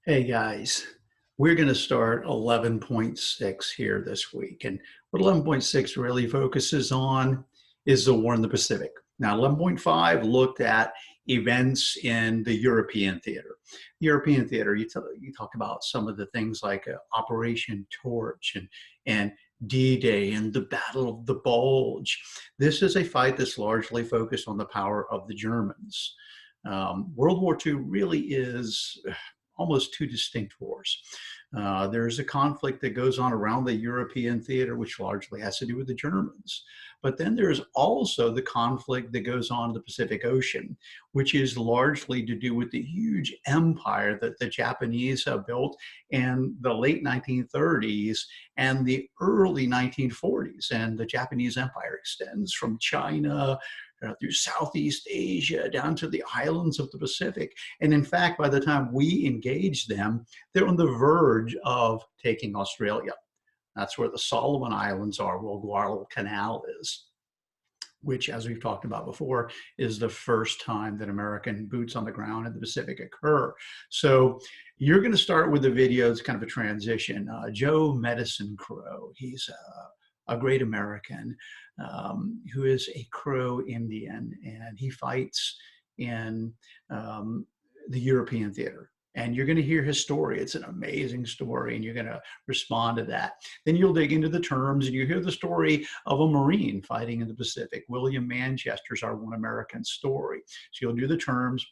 Hey guys, we're going to start 11.6 here this week. And what 11.6 really focuses on is the war in the Pacific. Now, 11.5 looked at events in the European theater. European theater, you talk about some of the things like Operation Torch and D-Day and the Battle of the Bulge. This is a fight that's largely focused on the power of the Germans. World War II really is almost two distinct wars. There's a conflict that goes on around the European theater, which largely has to do with the Germans. But then there's also the conflict that goes on in the Pacific Ocean, which is largely to do with the huge empire that the Japanese have built in the late 1930s and the early 1940s. And the Japanese empire extends from China through Southeast Asia, down to the islands of the Pacific. And in fact, by the time we engage them, they're on the verge of taking Australia. That's where the Solomon Islands are, where Guadalcanal is, which, as we've talked about before, is the first time that American boots on the ground in the Pacific occur. So you're going to start with a video. It's kind of a transition. Joe Medicine Crow, he's a great American who is a Crow Indian, and he fights in the European theater. And you're going to hear his story. It's an amazing story, and you're going to respond to that. Then you'll dig into the terms, and you hear the story of a Marine fighting in the Pacific. William Manchester's Our One American Story. So you'll do the terms.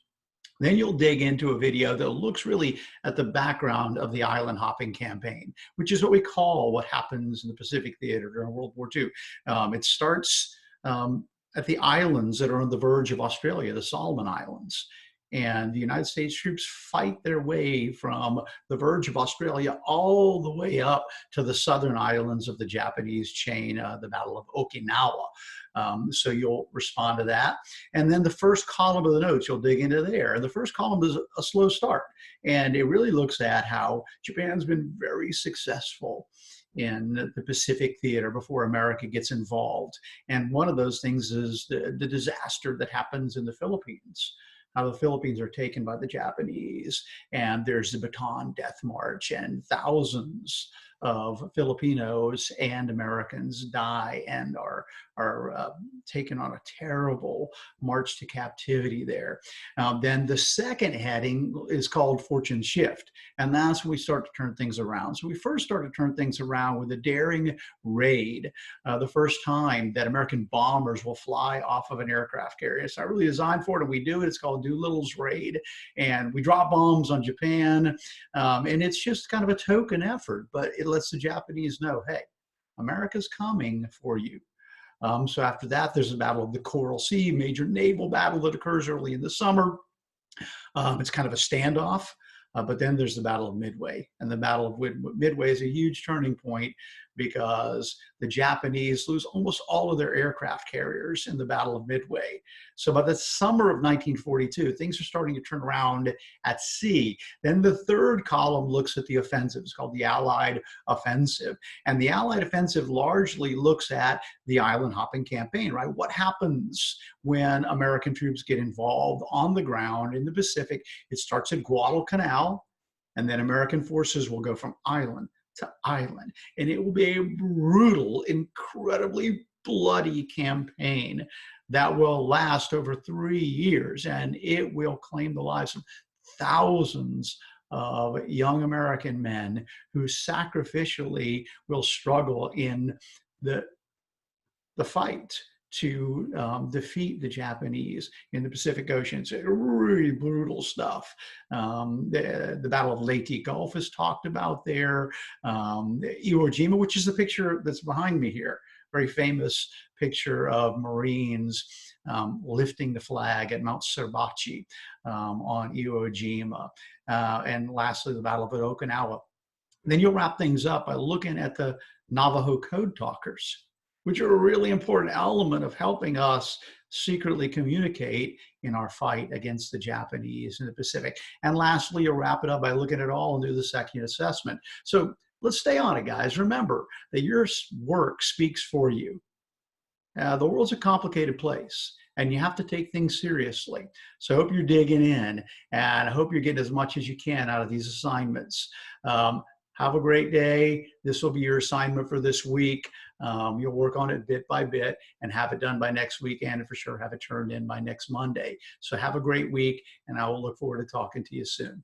Then you'll dig into a video that looks really at the background of the island hopping campaign, which is what we call what happens in the Pacific theater during World War II. It starts at the islands that are on the verge of Australia, the Solomon Islands. And the United States troops fight their way from the verge of Australia all the way up to the southern islands of the Japanese chain, the Battle of Okinawa. So you'll respond to that. And then the first column of the notes, you'll dig into there. And the first column is a slow start. And it really looks at how Japan's been very successful in the Pacific theater before America gets involved. And one of those things is the disaster that happens in the Philippines. How the Philippines are taken by the Japanese, and there's the Bataan Death March, and thousands of Filipinos and Americans die and are taken on a terrible march to captivity there. Then the second heading is called Fortune Shift, and that's when we start to turn things around. So we first start to turn things around with a daring raid, the first time that American bombers will fly off of an aircraft carrier. It's not really designed for it, and we do it. It's called Doolittle's Raid, and we drop bombs on Japan, and it's just kind of a token effort, but it lets the Japanese know, hey, America's coming for you. So after that, there's the Battle of the Coral Sea, major naval battle that occurs early in the summer. It's kind of a standoff, but then there's the Battle of Midway. And the Battle of Midway is a huge turning point because the Japanese lose almost all of their aircraft carriers in the Battle of Midway. So by the summer of 1942, things are starting to turn around at sea. Then the third column looks at the offensive. It's called the Allied Offensive. And the Allied Offensive largely looks at the island hopping campaign, right? What happens when American troops get involved on the ground in the Pacific? It starts at Guadalcanal, and then American forces will go from island to island. And it will be a brutal, incredibly bloody campaign that will last over 3 years, and it will claim the lives of thousands of young American men who sacrificially will struggle in the fight to defeat the Japanese in the Pacific Ocean. It's really brutal stuff. The Battle of Leyte Gulf is talked about there. Iwo Jima, which is the picture that's behind me here, very famous picture of Marines lifting the flag at Mount Suribachi on Iwo Jima. And lastly, the Battle of Okinawa. Then you'll wrap things up by looking at the Navajo Code Talkers, which are a really important element of helping us secretly communicate in our fight against the Japanese in the Pacific. And lastly, you'll wrap it up by looking at it all and do the second assessment. So let's stay on it, guys. Remember that your work speaks for you. The world's a complicated place, and you have to take things seriously. So I hope you're digging in, and I hope you're getting as much as you can out of these assignments. Have a great day. This will be your assignment for this week. You'll work on it bit by bit and have it done by next week, and for sure have it turned in by next Monday. So have a great week, and I will look forward to talking to you soon.